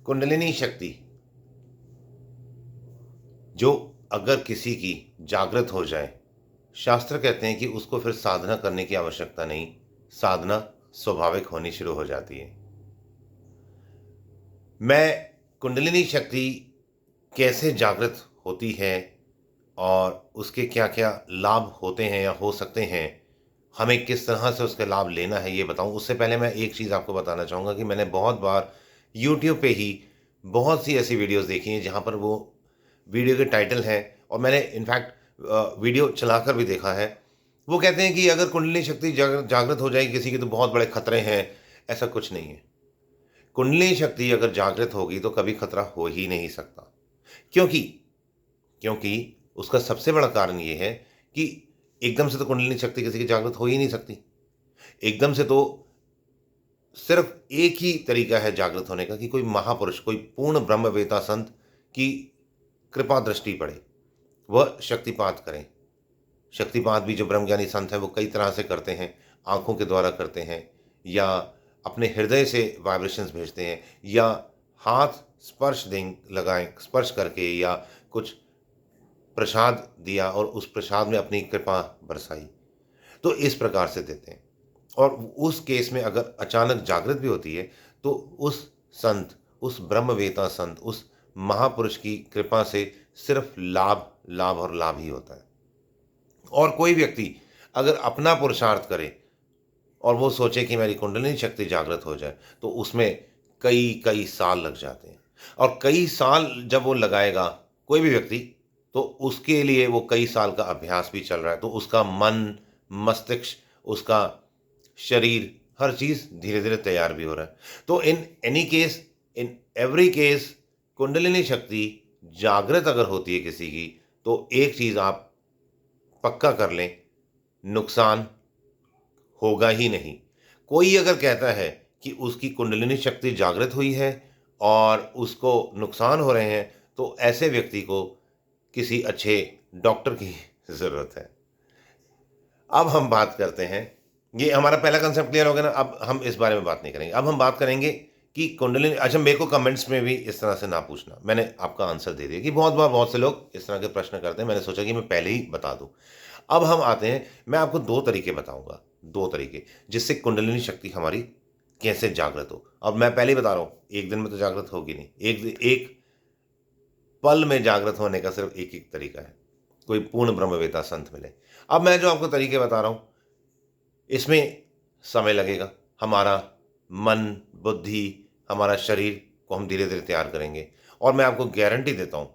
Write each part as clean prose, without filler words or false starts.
कुंडलिनी शक्ति जो अगर किसी की जागृत हो जाए, शास्त्र कहते हैं कि उसको फिर साधना करने की आवश्यकता नहीं, साधना स्वाभाविक होनी शुरू हो जाती है। मैं कुंडलिनी शक्ति कैसे जागृत होती है और उसके क्या-क्या लाभ होते हैं या हो सकते हैं, हमें किस तरह से उसके लाभ लेना है ये बताऊँ। उससे पहले मैं एक चीज़ आपको बताना चाहूँगा कि मैंने बहुत बार यूट्यूब पे ही बहुत सी ऐसी वीडियोज़ देखी हैं जहाँ पर वो वीडियो के टाइटल हैं और मैंने इनफैक्ट वीडियो चलाकर भी देखा है। वो कहते हैं कि अगर कुंडलिनी शक्ति जागृत हो जाएगी किसी की तो बहुत बड़े खतरे हैं, ऐसा कुछ नहीं है। कुंडलिनी शक्ति अगर जागृत होगी तो कभी खतरा हो ही नहीं सकता। क्योंकि क्योंकि उसका सबसे बड़ा कारण ये है कि एकदम से तो कुंडलिनी शक्ति किसी की जागृत हो ही नहीं सकती। एकदम से तो सिर्फ़ एक ही तरीका है जागृत होने का कि कोई महापुरुष, कोई पूर्ण ब्रह्मवेता संत की कृपा दृष्टि पड़े, वह शक्तिपात करें। शक्तिपात भी जो ब्रह्मज्ञानी संत हैं वो कई तरह से करते हैं, आँखों के द्वारा करते हैं या अपने हृदय से वाइब्रेशंस भेजते हैं या हाथ स्पर्श लगाएँ, स्पर्श करके या कुछ प्रसाद दिया और उस प्रसाद में अपनी कृपा बरसाई। तो इस प्रकार से देते हैं और उस केस में अगर अचानक जागृत भी होती है, तो उस संत, उस ब्रह्मवेता संत, उस महापुरुष की कृपा से सिर्फ़ लाभ, लाभ और लाभ ही होता है। और कोई व्यक्ति अगर अपना पुरुषार्थ करे और वो सोचे कि मेरी कुंडलिनी शक्ति जागृत हो जाए, तो उसमें कई-कई साल लग जाते हैं। और कई साल जब वो लगाएगा, कोई भी व्यक्ति, तो उसके लिए वो कई साल का अभ्यास भी चल रहा है। तो उसका मन, मस्तिष्क, उसका शरीर, हर चीज़ धीरे-धीरे तैयार भी हो रहा है। तो in any case, in every case kundalini शक्ति जागृत अगर होती है किसी की, तो एक चीज़ आप पक्का कर लें, नुकसान होगा ही नहीं। कोई अगर कहता है कि उसकी कुंडलिनी शक्ति जागृत हुई है और उसको नुकसान हो रहे हैं, तो ऐसे व्यक्ति को किसी अच्छे डॉक्टर की ज़रूरत है। अब हम बात करते हैं, ये हमारा पहला कांसेप्ट क्लियर हो गया ना, अब हम इस बारे में बात नहीं करेंगे। अब हम बात करेंगे कि कुंडलिनी अच्छा मेरे को कमेंट्स में भी इस तरह से ना पूछना, मैंने आपका आंसर दे दिया कि बहुत बार बहुत से लोग इस तरह के प्रश्न करते हैं, मैंने सोचा कि मैं पहले ही बता दूँ। अब हम आते हैं, मैं आपको 2 तरीके बताऊँगा, 2 तरीके, जिससे कुंडलिनी शक्ति हमारी कैसे जागृत हो। अब मैं पहले ही बता रहा हूँ, एक दिन में तो जागृत होगी नहीं, एक पल में जागृत होने का सिर्फ़ एक ही तरीका है, कोई पूर्ण ब्रह्मवेता संत मिले। अब मैं जो आपको तरीके बता रहा हूँ, इसमें समय लगेगा, हमारा मन, बुद्धि, हमारा शरीर को हम धीरे-धीरे तैयार करेंगे और मैं आपको गारंटी देता हूँ,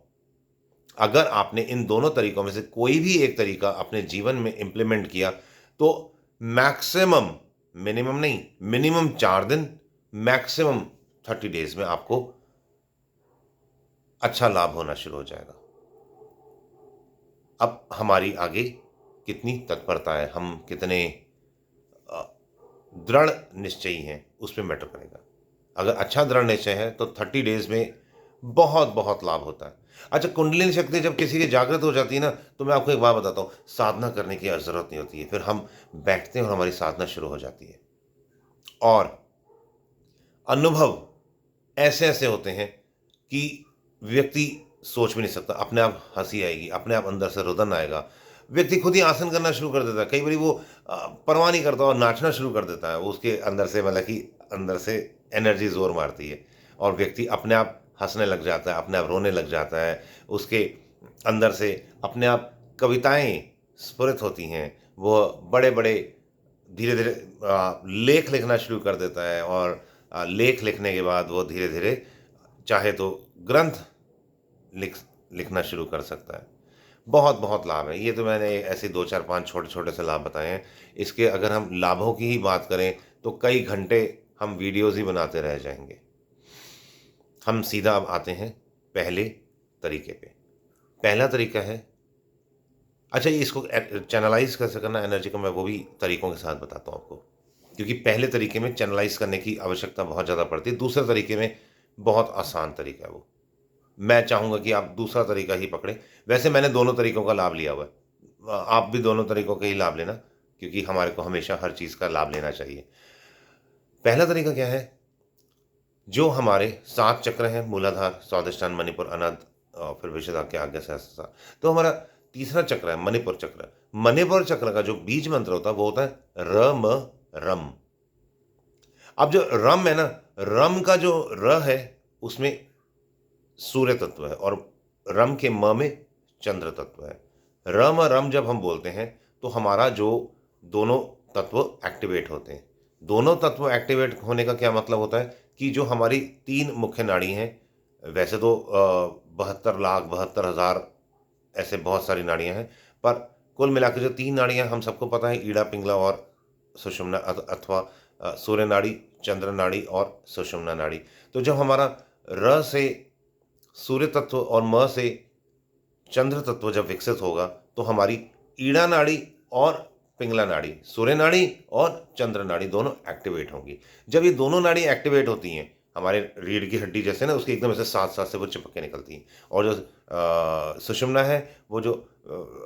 अगर आपने इन दोनों तरीकों में से कोई भी एक तरीका अपने जीवन में इम्प्लीमेंट किया, तो मैक्सिमम, मिनिमम नहीं, मिनिमम 4 दिन, मैक्सिमम 30 डेज़ में आपको अच्छा लाभ होना शुरू हो जाएगा। अब हमारी आगे कितनी तत्परता है, हम कितने अ, दृढ़ निश्चयी हैं, उस पे मैटर करेगा। अगर अच्छा दृढ़ निश्चय है, तो 30 डेज़ में बहुत-बहुत लाभ होता है। अच्छा, कुंडलिनी शक्ति जब किसी की जागृत हो जाती है ना, तो मैं आपको एक बात बताता हूँ, साधना करने की ज़रूरत नहीं होती है। फिर हम बैठते हैं और हमारी साधना शुरू हो जाती है। और अनुभव ऐसे-ऐसे होते हैं कि व्यक्ति सोच भी नहीं सकता। अपने आप हँसी आएगी, अपने आप अंदर से रुदन आएगा। व्यक्ति खुद ही आसन करना शुरू कर देता है। कई बारी वो परवाह नहीं करता और नाचना शुरू कर देता है। वो उसके अंदर से मतलब कि अंदर से एनर्जी ज़ोर मारती है और व्यक्ति अपने आप हँसने लग जाता है, अपने आप रोने लग जाता है। उसके अंदर से अपने आप कविताएँ स्फुरित होती हैं। वो बड़े-बड़े धीरे-धीरे लेख लिखना शुरू कर देता है और लेख लिखने के बाद वो धीरे-धीरे चाहे तो ग्रंथ लिख लिखना शुरू कर सकता है। बहुत-बहुत लाभ है। ये तो मैंने ऐसे 2, 4, 5 छोटे-छोटे से लाभ बताए हैं। इसके अगर हम लाभों की ही बात करें तो कई घंटे हम वीडियोज़ ही बनाते रह जाएँगे। हम सीधा अब आते हैं पहले तरीके पे। पहला तरीका है, अच्छा ये इसको चैनलाइज़ कैसे करना है एनर्जी को, मैं वो भी तरीकों के साथ बताता हूँ आपको। क्योंकि पहले तरीके में चैनलाइज़ करने की आवश्यकता बहुत ज़्यादा पड़ती है, दूसरे तरीके में बहुत आसान तरीका है वो। मैं चाहूँगा कि आप दूसरा तरीका ही पकड़ें। वैसे मैंने दोनों तरीकों का लाभ लिया हुआ है। आप भी दोनों तरीकों का ही लाभ लेना, क्योंकि हमारे को हमेशा हर चीज़ का लाभ लेना चाहिए। पहला तरीका क्या है? जो हमारे 7 चक्र हैं, मूलाधार, स्वादिष्टान, मणिपुर, अनाहत और फिर विशुद्धाज्ञा, आज्ञा, सहस्त्रपाद। तो हमारा तीसरा चक्र है मणिपुर चक्र। मणिपुर चक्र का जो बीज मंत्र होता है वो होता है र म रम। अब जो रम है ना, रम का जो र है उसमें सूर्य तत्व है और रम के म में चंद्र तत्व है। रम रम जब हम बोलते हैं तो हमारा जो दोनों तत्व एक्टिवेट होते हैं। दोनों तत्व एक्टिवेट होने का क्या मतलब होता है कि जो हमारी 3 मुख्य नाड़ी हैं, वैसे तो 72 लाख 72 हज़ार ऐसे बहुत सारी नाड़ियाँ हैं, पर कुल मिला के जो 3 नाड़ियाँ हम सबको पता है, ईड़ा, पिंगला और सुषुम्ना अथवा सूर्य नाड़ी, चंद्र नाड़ी और सुषुम्ना नाड़ी। तो जब हमारा र से सूर्य तत्व और म से चंद्र तत्व जब विकसित होगा तो हमारी ईड़ा नाड़ी और पिंगला नाड़ी, सूर्य नाड़ी और चंद्र नाड़ी दोनों एक्टिवेट होंगी। जब ये दोनों नाड़ी एक्टिवेट होती हैं, हमारे रीढ़ की हड्डी जैसे ना उसके एकदम ऐसे साथ-साथ से वो चिपक के निकलती हैं और जो सुषुम्ना है वो जो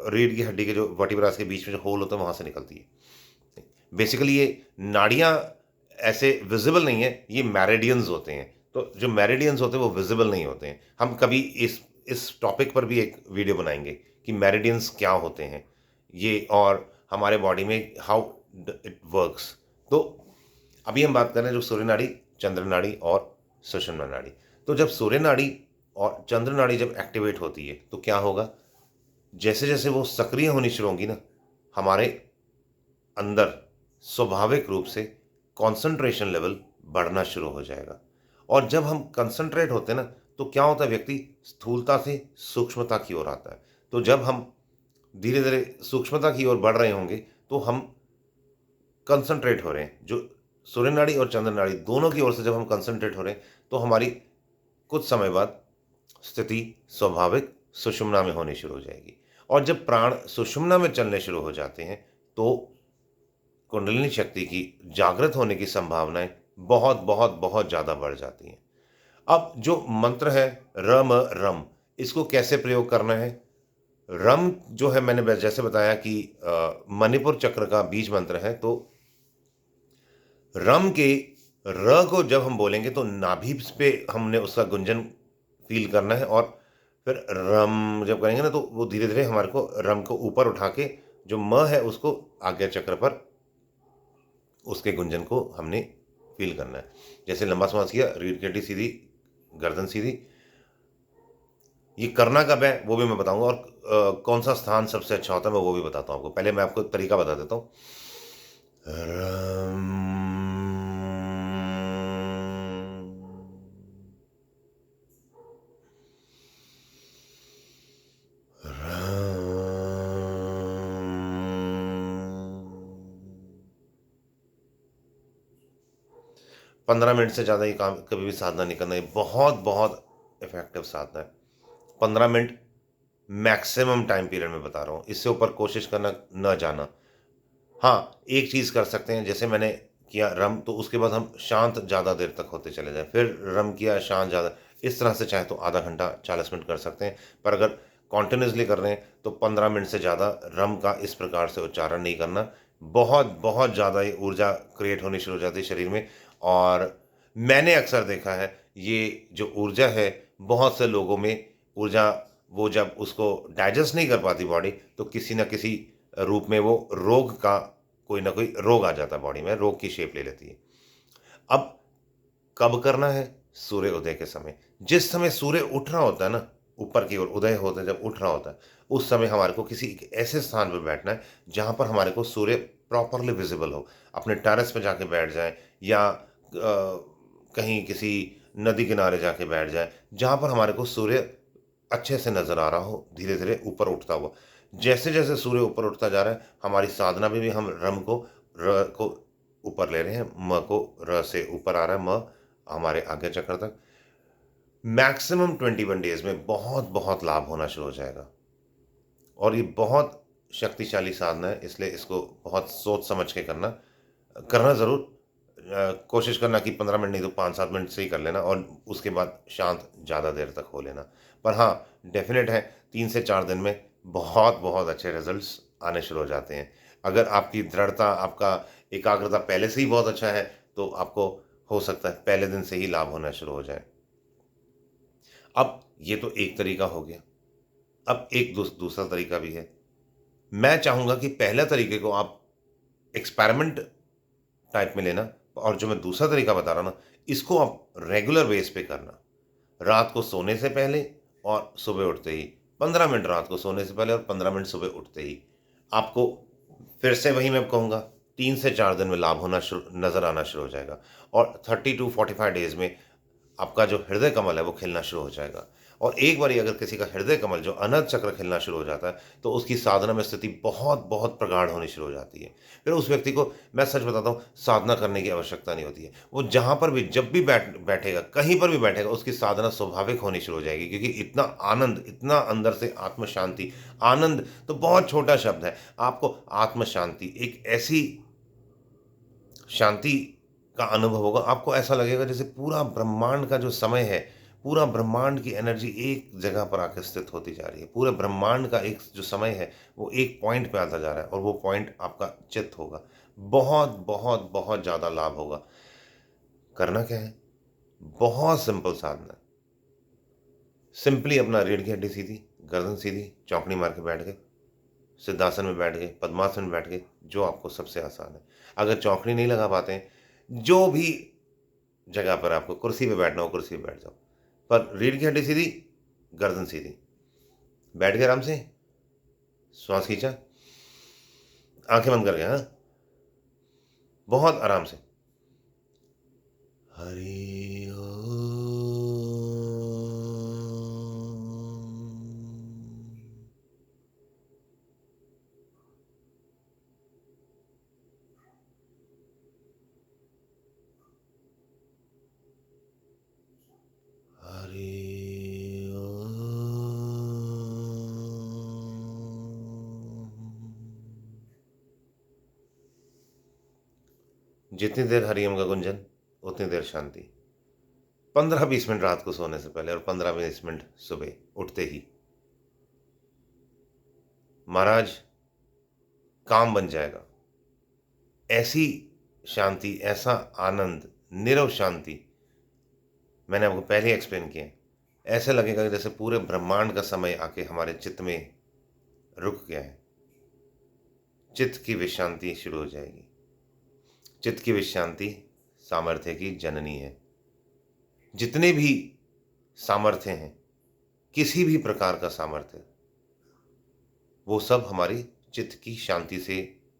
रीढ़ की हड्डी के जो वर्टिब्रास के बीच में जो होल होता है वहाँ से निकलती है। बेसिकली ये नाड़ियाँ ऐसे विज़िबल नहीं है, ये मेरिडियंस होते हैं। तो जो मेरिडियंस होते हैं वो विज़िबल नहीं होते हैं। हम कभी इस टॉपिक पर भी एक वीडियो बनाएँगे कि मेरिडियंस क्या होते हैं, ये और हमारे बॉडी में हाउ इट वर्क्स। तो अभी हम बात कर रहे हैं जो सूर्य नाड़ी, चंद्र नाड़ी और सुषुम्ना नाड़ी। तो जब सूर्य नाड़ी और चंद्र नाड़ी जब एक्टिवेट होती है तो क्या होगा, जैसे जैसे वो सक्रिय होनी शुरू होंगी ना, हमारे अंदर स्वाभाविक रूप से कंसंट्रेशन लेवल बढ़ना शुरू हो जाएगा। और जब हम कंसंट्रेट होते हैं ना तो क्या होता है, व्यक्ति स्थूलता से सूक्ष्मता की ओर आता है। तो जब हम धीरे धीरे सूक्ष्मता की ओर बढ़ रहे होंगे तो हम कंसंट्रेट हो रहे हैं, जो सूर्य नाड़ी और चंद्र नाड़ी दोनों की ओर से जब हम कंसंट्रेट हो रहे हैं तो हमारी कुछ समय बाद स्थिति स्वाभाविक सुषुम्ना में होनी शुरू हो जाएगी। और जब प्राण सुषुम्ना में चलने शुरू हो जाते हैं तो कुंडलिनी शक्ति की जागृत होने की संभावनाएं बहुत बहुत बहुत ज़्यादा बढ़ जाती हैं। अब जो मंत्र है रम रम, इसको कैसे प्रयोग करना है? रम जो है, मैंने जैसे बताया कि मणिपुर चक्र का बीज मंत्र है। तो रम के र को जब हम बोलेंगे तो नाभि पे हमने उसका गुंजन फील करना है और फिर रम जब करेंगे ना तो वो धीरे धीरे हमारे को रम को ऊपर उठा के जो म है उसको आज्ञा चक्र पर उसके गुंजन को हमने फील करना है। जैसे लंबा सांस किया, रीढ़ की हड्डी सीधी, गर्दन सीधी। ये करना कब है वो भी मैं बताऊंगा और कौन सा स्थान सबसे अच्छा होता है मैं वो भी बताता हूँ आपको। पहले मैं आपको तरीका बता देता हूँ। रम, रम। 15 मिनट से ज़्यादा ये काम कभी भी साधना नहीं करना। ये बहुत बहुत इफेक्टिव साधना है। 15 मिनट मैक्सिमम टाइम पीरियड में बता रहा हूँ, इससे ऊपर कोशिश करना न जाना। हाँ, एक चीज़ कर सकते हैं, जैसे मैंने किया रम तो उसके बाद हम शांत ज़्यादा देर तक होते चले जाएँ, फिर रम किया शांत ज़्यादा, इस तरह से चाहे तो आधा घंटा 40 मिनट कर सकते हैं। पर अगर कॉन्टिन्यूअसली कर रहे हैं तो 15 मिनट से ज़्यादा रम का इस प्रकार से उच्चारण नहीं करना। बहुत बहुत ज़्यादा ये ऊर्जा क्रिएट होनी शुरू हो जाती है शरीर में। और मैंने अक्सर देखा है ये जो ऊर्जा है, बहुत से लोगों में ऊर्जा वो जब उसको डाइजेस्ट नहीं कर पाती बॉडी तो किसी न किसी रूप में वो रोग का कोई ना कोई रोग आ जाता है बॉडी में, रोग की शेप ले लेती है। अब कब करना है? सूर्य उदय के समय। जिस समय सूर्य उठ रहा होता है ना, ऊपर की ओर उदय होता है, जब उठ रहा होता है, उस समय हमारे को किसी एक ऐसे स्थान पर बैठना है जहाँ पर हमारे को सूर्य प्रॉपरली विजिबल हो। अपने टेरेस पे जाके बैठ जाएँ या कहीं किसी नदी किनारे जाके बैठ जाएँ, जहाँ पर हमारे को सूर्य अच्छे से नज़र आ रहा हो, धीरे-धीरे ऊपर उठता हुआ। जैसे-जैसे सूर्य ऊपर उठता जा रहा है, हमारी साधना में भी हम रम को र को ऊपर ले रहे हैं, म को र से ऊपर आ रहा है, म हमारे आज्ञा चक्र तक। मैक्सिमम 21 डेज़ में बहुत-बहुत लाभ होना शुरू हो जाएगा। और ये बहुत शक्तिशाली साधना है, इसलिए इसको बहुत सोच समझ के करना। करना ज़रूर, कोशिश करना कि 15 मिनट नहीं तो 5-7 मिनट से ही कर लेना और उसके बाद शांत ज़्यादा देर तक हो लेना। पर हाँ, डेफ़िनेट है 3 से 4 दिन में बहुत-बहुत अच्छे रिज़ल्ट्स आने शुरू हो जाते हैं। अगर आपकी दृढ़ता, आपका एकाग्रता पहले से ही बहुत अच्छा है, तो आपको हो सकता है पहले दिन से ही लाभ होना शुरू हो जाए। अब ये तो एक तरीका हो गया। अब एक दूसरा तरीका भी है। मैं चाहूँगा कि पहले तरीके को आप एक्सपेरिमेंट टाइप में लेना, और जो मैं दूसरा तरीका बता रहा हूँ ना, इसको आप रेगुलर बेस पे करना। रात को सोने से पहले और सुबह उठते ही 15 मिनट, रात को सोने से पहले और 15 मिनट सुबह उठते ही, आपको फिर से वही मैं कहूँगा 3 से 4 दिन में लाभ होना शुरू नज़र आना शुरू हो जाएगा, और 30 टू 45 डेज़ में आपका जो हृदय कमल है वो खिलना शुरू हो जाएगा। और एक बारी अगर किसी का हृदय कमल जो अनंत चक्र खिलना शुरू हो जाता है, तो उसकी साधना में स्थिति बहुत बहुत प्रगाढ़ होनी शुरू हो जाती है। फिर उस व्यक्ति को मैं सच बताता हूँ, साधना करने की आवश्यकता नहीं होती है। वो जहाँ पर भी जब भी बैठेगा, कहीं पर भी बैठेगा, उसकी साधना स्वाभाविक होनी शुरू हो जाएगी, क्योंकि इतना आनंद, इतना अंदर से आत्म शांति, आनंद तो बहुत छोटा शब्द है। आपको आत्म शांति, एक ऐसी शांति का अनुभव होगा, आपको ऐसा लगेगा जैसे पूरा ब्रह्मांड का जो समय है, पूरा ब्रह्मांड की एनर्जी एक जगह पर आके स्थित होती जा रही है। पूरे ब्रह्मांड का एक जो समय है, वो एक पॉइंट पे आता जा रहा है, और वो पॉइंट आपका चित्त होगा। बहुत, बहुत, बहुत ज़्यादा लाभ होगा। करना क्या है? बहुत सिंपल साधना है। सिंपली अपना रीढ़ की हड्डी सीधी, गर्दन सीधी, चौकड़ी मार के बैठ गए, सिद्धासन में बैठ गए, पद्मासन में बैठ गए, जो आपको सबसे आसान है। अगर चौकड़ी नहीं लगा पाते हैं, जो भी जगह पर आपको कुर्सी पे बैठना हो, कुर्सी पे बैठ जाओ, पर रीढ़ की हड्डी सीधी, गर्दन सीधी, बैठ गए आराम से, श्वास खींचा, आंखें बंद कर गए, हाँ, बहुत आराम से। हरि ओम। हरि ओम। जितनी देर हरिओम का गुंजन, उतनी देर शांति। 15-20 मिनट रात को सोने से पहले और 15-20 मिनट सुबह उठते ही। महाराज, काम बन जाएगा। ऐसी शांति, ऐसा आनंद, नीरव शांति मैंने आपको पहले ही एक्सप्लेन किया है। ऐसा लगेगा कि जैसे पूरे ब्रह्मांड का समय आके हमारे चित्त में रुक गया है। चित्त की विश्रांति शुरू हो जाएगी। चित्त की विश्रांति सामर्थ्य की जननी है। जितने भी सामर्थ्य हैं, किसी भी प्रकार का सामर्थ्य, वो सब हमारी चित्त की शांति से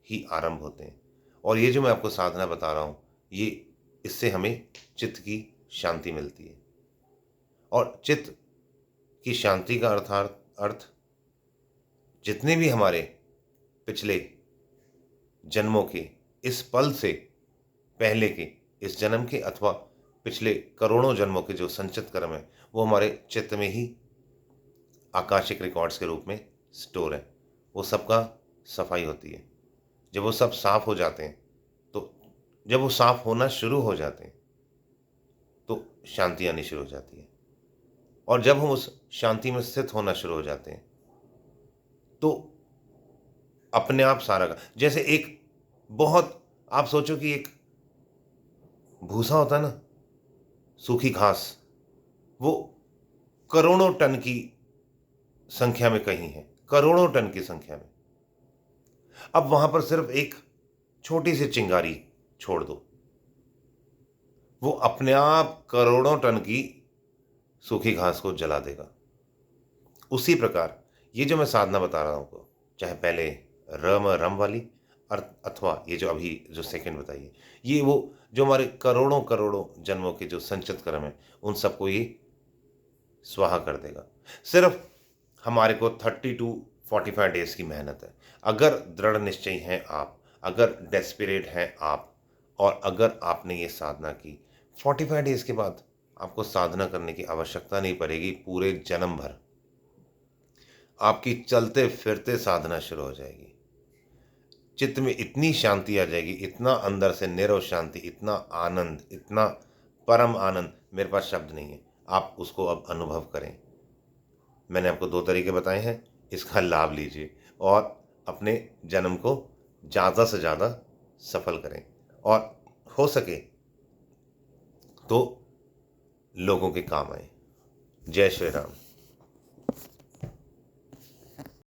ही आरंभ होते हैं। और ये जो मैं आपको साधना बता रहा हूँ, ये इससे हमें चित्त की शांति मिलती है। और चित्त की शांति का अर्थ जितने भी हमारे पिछले जन्मों के, इस पल से पहले के, इस जन्म के अथवा पिछले करोड़ों जन्मों के जो संचित कर्म है, वो हमारे चित्त में ही आकाशिक रिकॉर्ड्स के रूप में स्टोर है। वो सबका सफाई होती है। जब वो सब साफ हो जाते हैं, तो जब वो साफ होना शुरू हो जाते हैं, तो शांति आनी शुरू हो जाती है। और जब हम उस शांति में स्थित होना शुरू हो जाते हैं, तो अपने आप सारा का, जैसे एक बहुत, आप सोचो कि एक भूसा होता है ना, सूखी घास, वो करोड़ों टन की संख्या में कहीं है, करोड़ों टन की संख्या में। अब वहां पर सिर्फ एक छोटी सी चिंगारी छोड़ दो, वो अपने आप करोड़ों टन की सूखी घास को जला देगा। उसी प्रकार ये जो मैं साधना बता रहा हूं आपको, चाहे पहले रम वाली अथवा ये जो अभी जो सेकंड बताइए, ये वो जो हमारे करोड़ों करोड़ों जन्मों के जो संचित कर्म है, उन सबको ये स्वाहा कर देगा। सिर्फ हमारे को 30 टू 45 डेज की मेहनत है। अगर दृढ़ निश्चयी हैं आप, अगर डेस्परेट हैं आप, और अगर आपने ये साधना की, 45 डेज के बाद आपको साधना करने की आवश्यकता नहीं पड़ेगी। पूरे जन्म भर आपकी चलते फिरते साधना शुरू हो जाएगी। चित्त में इतनी शांति आ जाएगी, इतना अंदर से नीरव शांति, इतना आनंद, इतना परम आनंद, मेरे पास शब्द नहीं है। आप उसको अब अनुभव करें। मैंने आपको 2 तरीके बताए हैं, इसका लाभ लीजिए और अपने जन्म को ज़्यादा से ज़्यादा सफल करें। और हो सके तो लोगों के काम आए। जय श्री राम।